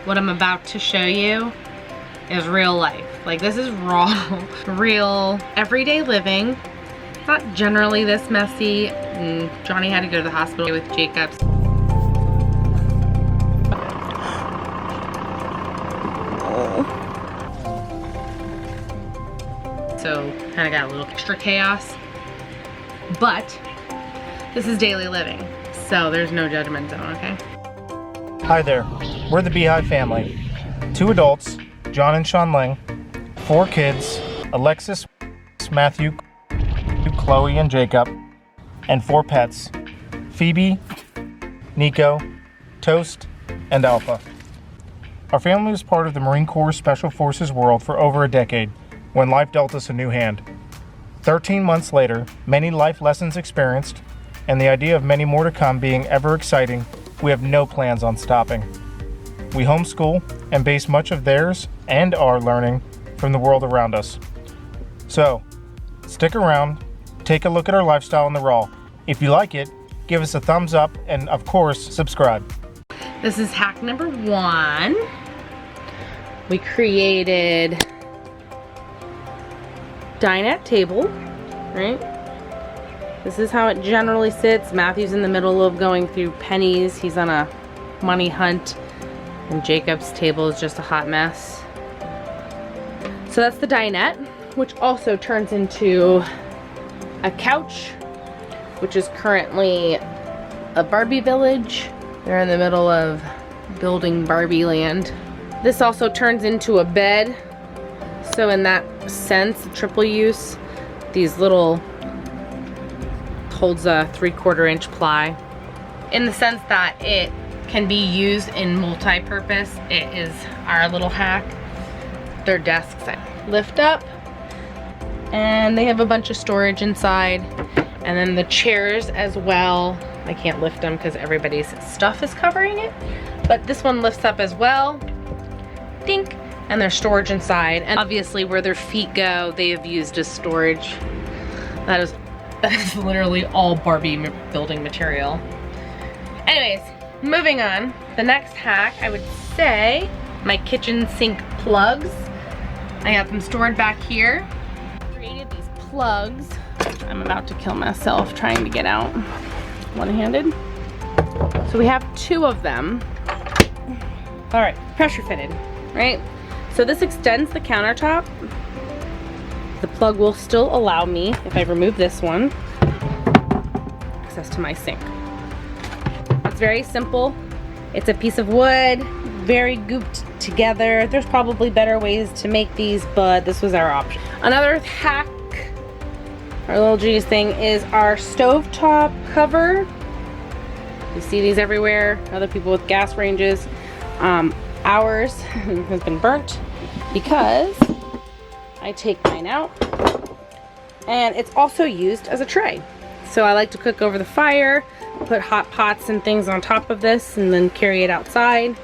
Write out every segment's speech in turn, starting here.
what I'm about to show you is real life. Like, this is raw, real, everyday living. It's not generally this messy. Johnny had to go to the hospital with Jacobs. So kind of got a little extra chaos, but this is daily living, so there's no judgment zone, okay? Hi there, we're the Beehive family. 2 adults, John and Sean Ling, 4 kids, Alexis, Matthew, Chloe and Jacob, and 4 pets, Phoebe, Nico, Toast, and Alpha. Our family was part of the Marine Corps Special Forces world for over a decade, when life dealt us a new hand. 13 months later, many life lessons experienced, and the idea of many more to come being ever exciting, we have no plans on stopping. We homeschool and base much of theirs and our learning from the world around us. So, stick around, take a look at our lifestyle in the raw. If you like it, give us a thumbs up and of course, subscribe. This is hack number 1. We created dinette table, right? This is how it generally sits. Matthew's in the middle of going through pennies. He's on a money hunt. And Jacob's table is just a hot mess. So that's the dinette, which also turns into a couch, which is currently a Barbie village. They're in the middle of building Barbie land. This also turns into a bed. So in that sense, triple use, these little holds a 3/4 inch ply. In the sense that it can be used in multi-purpose, it is our little hack. Their desks lift up and they have a bunch of storage inside. And then the chairs as well. I can't lift them because everybody's stuff is covering it. But this one lifts up as well. Dink. And there's storage inside, and obviously where their feet go, they have used as storage. That is literally all Barbie building material. Anyways, moving on. The next hack, I would say, my kitchen sink plugs. I have them stored back here. I created these plugs. I'm about to kill myself trying to get out one-handed. So we have 2 of them. All right, pressure fitted, right? So this extends the countertop. The plug will still allow me, if I remove this one, access to my sink. It's very simple. It's a piece of wood, very gooped together. There's probably better ways to make these, but this was our option. Another hack, our little genius thing, is our stovetop cover. You see these everywhere, other people with gas ranges. Ours has been burnt because I take mine out, and it's also used as a tray. So I like to cook over the fire, put hot pots and things on top of this, and then carry it outside.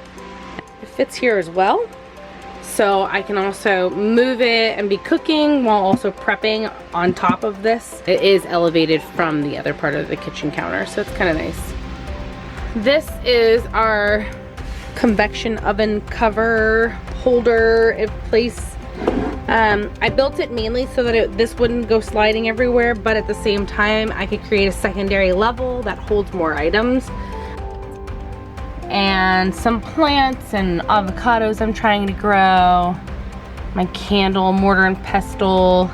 It fits here as well, so I can also move it and be cooking while also prepping on top of this. It is elevated from the other part of the kitchen counter, so it's kind of nice. This is our convection oven cover holder in place. I built it mainly so that this wouldn't go sliding everywhere, but at the same time I could create a secondary level that holds more items. And some plants and avocados I'm trying to grow, my candle, mortar and pestle,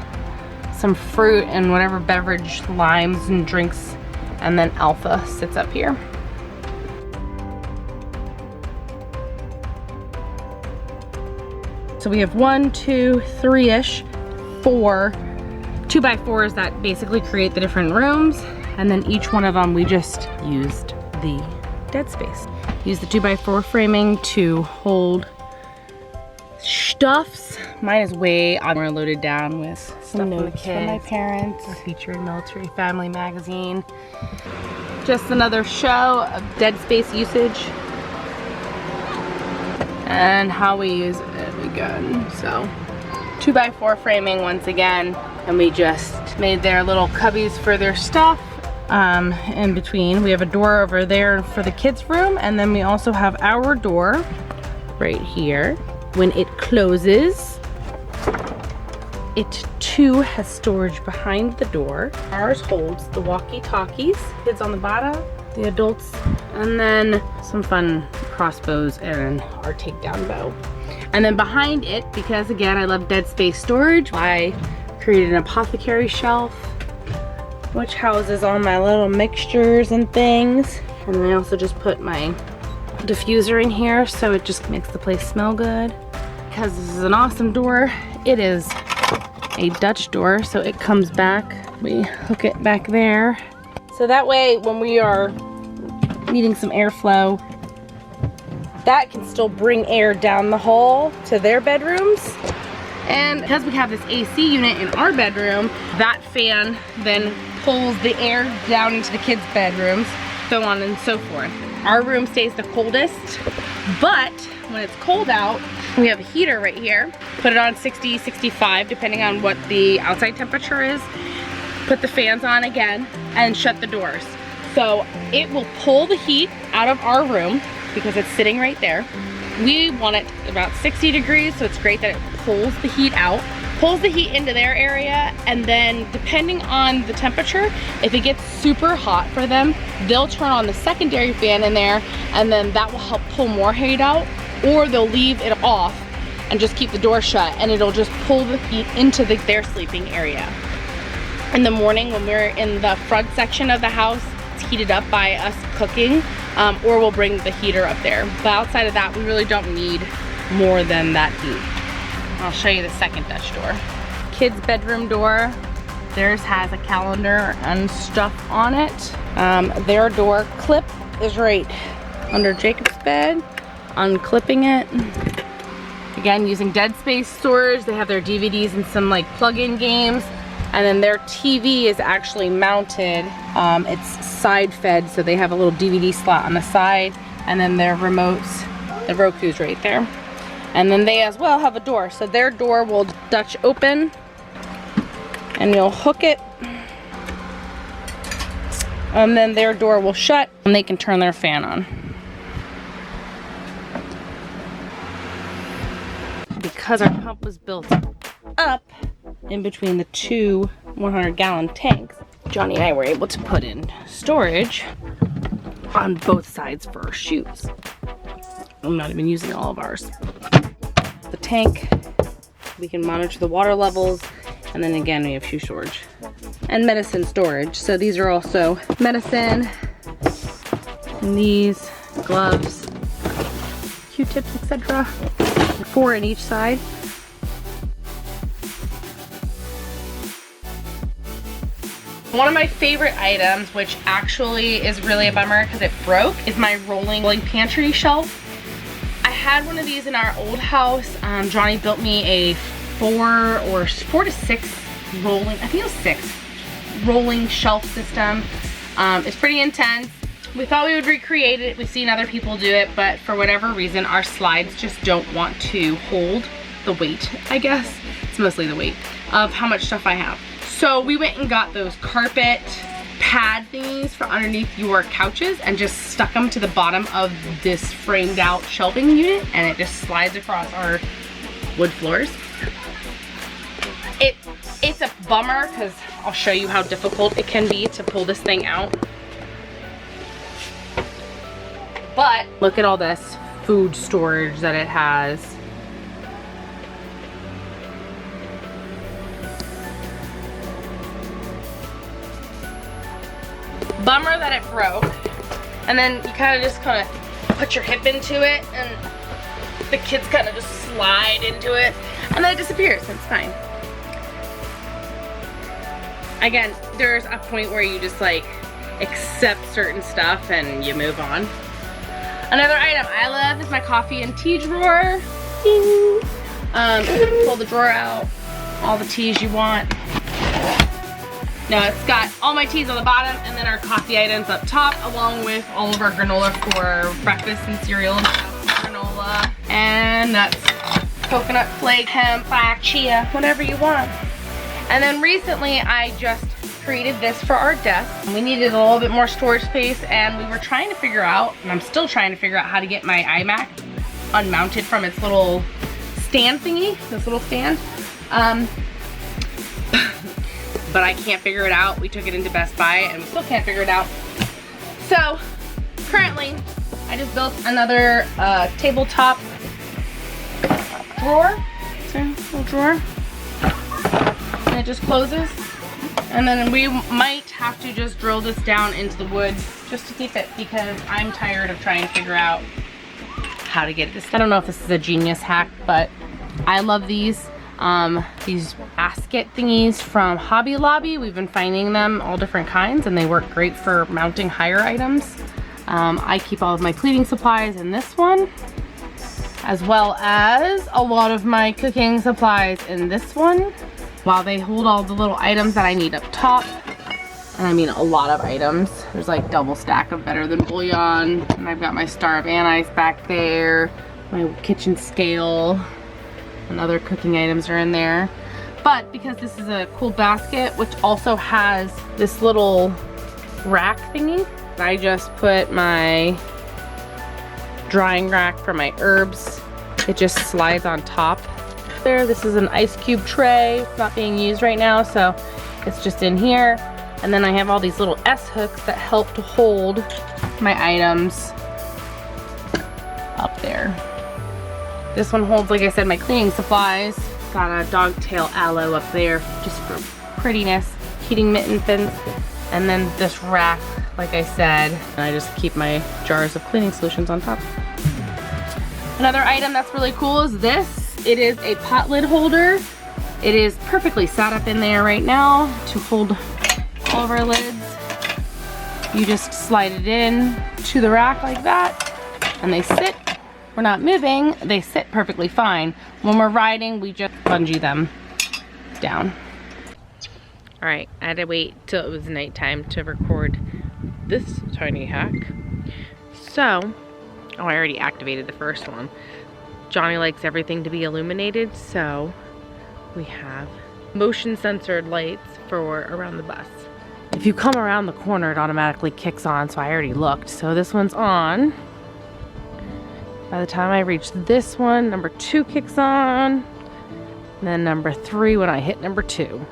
some fruit and whatever beverage, limes and drinks, and then Alpha sits up here. So we have 1, 2, 3-ish, 4 2x4s that basically create the different rooms, and then each one of them we just used the dead space. Use the 2x4 framing to hold stuffs. Mine is way more loaded down with stuff from the kids, from my parents. A featured military family magazine. Just another show of dead space usage and how we use it again. So 2x4 framing once again, and we just made their little cubbies for their stuff. In between we have a door over there for the kids room, and then we also have our door right here. When it closes, it too has storage behind the door. Ours holds the walkie-talkies, kids on the bottom, the adults, and then some fun crossbows and our takedown bow. And then behind it, because again, I love dead space storage, I created an apothecary shelf, which houses all my little mixtures and things. And then I also just put my diffuser in here, so it just makes the place smell good. Because this is an awesome door, it is a Dutch door, so it comes back. We hook it back there. So that way, when we are needing some airflow, that can still bring air down the hall to their bedrooms. And because we have this AC unit in our bedroom, that fan then pulls the air down into the kids' bedrooms, so on and so forth. Our room stays the coldest, but when it's cold out, we have a heater right here. Put it on 60, 65, depending on what the outside temperature is. Put the fans on again and shut the doors. So it will pull the heat out of our room because it's sitting right there. We want it about 60 degrees, so it's great that it pulls the heat out, pulls the heat into their area, and then depending on the temperature, if it gets super hot for them, they'll turn on the secondary fan in there, and then that will help pull more heat out, or they'll leave it off and just keep the door shut, and it'll just pull the heat into their sleeping area. In the morning, when we're in the front section of the house, it's heated up by us cooking, or we'll bring the heater up there. But outside of that, we really don't need more than that heat. I'll show you the second Dutch door. Kids' bedroom door. Theirs has a calendar and stuff on it. Their door clip is right under Jacob's bed. Unclipping it. Again, using dead space storage. They have their DVDs and some like plug-in games. And then their TV is actually mounted. It's side fed, so they have a little DVD slot on the side, and then their remotes, the Roku's right there. And then they as well have a door. So their door will Dutch open, and you'll hook it. And then their door will shut, and they can turn their fan on. Because our pump was built up in between the two 100-gallon tanks, Johnny and I were able to put in storage on both sides for our shoes. I'm not even using all of ours. The tank, we can monitor the water levels, and then again we have shoe storage and medicine storage. So these are also medicine, and these gloves, Q-tips, etc. 4 in each side. One of my favorite items, which actually is really a bummer because it broke, is my rolling pantry shelf. I had one of these in our old house. Johnny built me a 4 to 6 rolling, I think it was 6, rolling shelf system. It's pretty intense. We thought we would recreate it. We've seen other people do it, but for whatever reason, our slides just don't want to hold the weight, I guess. It's mostly the weight of how much stuff I have. So we went and got those carpet pad thingies for underneath your couches and just stuck them to the bottom of this framed out shelving unit, and it just slides across our wood floors. It's a bummer because I'll show you how difficult it can be to pull this thing out. But look at all this food storage that it has. Bummer that it broke. And then you kind of put your hip into it, and the kids kind of just slide into it, and then it disappears, and it's fine. Again, there's a point where you just like accept certain stuff and you move on. Another item I love is my coffee and tea drawer. Ding. Pull the drawer out, all the teas you want. Now it's got all my teas on the bottom and then our coffee items up top, along with all of our granola for breakfast and cereal and granola and nuts, coconut flake, hemp, flax, chia, whatever you want. And then recently I just created this for our desk. We needed a little bit more storage space, and we were trying to figure out, and I'm still trying to figure out how to get my iMac unmounted from its little stand thingy, this little stand. But I can't figure it out. We took it into Best Buy and we still can't figure it out. So currently, I just built another tabletop drawer. See, little drawer. And it just closes. And then we might have to just drill this down into the wood just to keep it, because I'm tired of trying to figure out how to get this. I don't know if this is a genius hack, but I love these basket thingies from Hobby Lobby. We've been finding them all different kinds and they work great for mounting higher items. I keep all of my cleaning supplies in this one, as well as a lot of my cooking supplies in this one, while they hold all the little items that I need up top. And I mean a lot of items. There's like double stack of Better Than Bouillon, and I've got my Star of Anise back there, my kitchen scale, and other cooking items are in there. But because this is a cool basket, which also has this little rack thingy, I just put my drying rack for my herbs. It just slides on top there. This is an ice cube tray. It's not being used right now, so it's just in here. And then I have all these little S hooks that help to hold my items up there. This one holds, like I said, my cleaning supplies. Got a dogtail aloe up there just for prettiness, heating mitten fins. And then this rack, like I said, and I just keep my jars of cleaning solutions on top. Another item that's really cool is this. It is a pot lid holder. It is perfectly set up in there right now to hold all of our lids. You just slide it in to the rack like that, and they sit. We're not moving, they sit perfectly fine. When we're riding, we just bungee them down. All right, I had to wait till it was nighttime to record this tiny hack. So, oh, I already activated the first one. Johnny likes everything to be illuminated, so we have motion censored lights for around the bus. If you come around the corner, it automatically kicks on, so I already looked. So this one's on. By the time I reach this one, number 2 kicks on. And then number 3 when I hit number 2.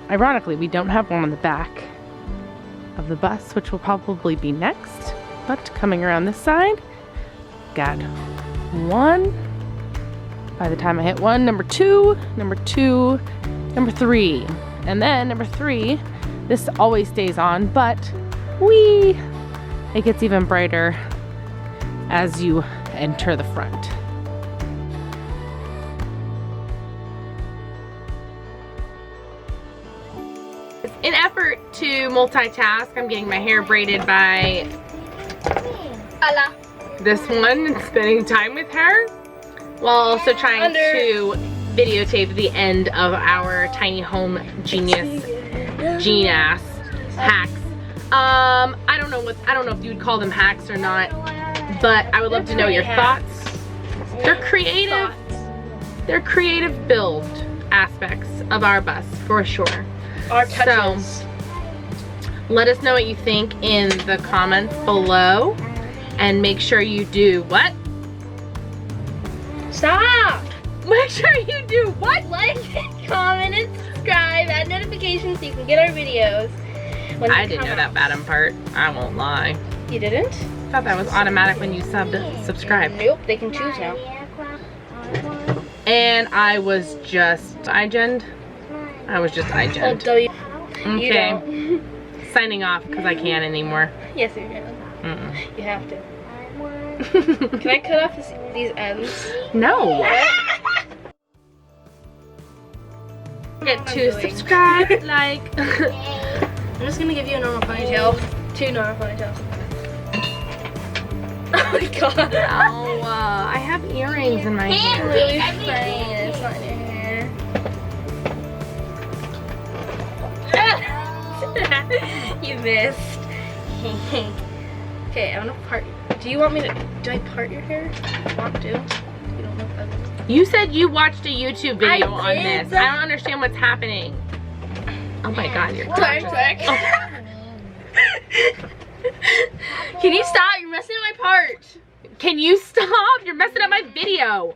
Ironically, we don't have one on the back of the bus, which will probably be next. But coming around this side, got 1. By the time I hit 1, number 2, number 2, number 3. And then number 3, this always stays on, but it gets even brighter as you enter the front. In effort to multitask, I'm getting my hair braided by this one, spending time with her, while also trying to videotape the end of our tiny home genius Gene-ass hacks. I don't know if you would call them hacks or not, but I would love to know your thoughts. They're creative. They're creative build aspects of our bus for sure. So let us know what you think in the comments below, and make sure you do what? Stop! Make sure you do what? Like, comment, and subscribe, add notifications so you can get our videos. I didn't know that bottom part. I won't lie. You didn't? I thought that was automatic when you subscribe. Nope, they can choose now. And I was just iGen'd. I was just iGen'd. Okay. Signing off because I can't anymore. Yes, you can. You have to. Can I cut off these ends? No. Forget to subscribe, like. I'm just gonna give you a normal ponytail. 2 normal ponytails. Oh my god. Oh, I have earrings in my hair. Really funny. It's not in your hair. You missed. Okay, I'm gonna part. Do you want me to? Do I part your hair? I want to. You don't know if I will. You said you watched a YouTube video on did. this. I don't understand what's happening. Oh my god, you're Time check. Oh. Can you stop? You're messing with my part. Can you stop? You're messing up my video.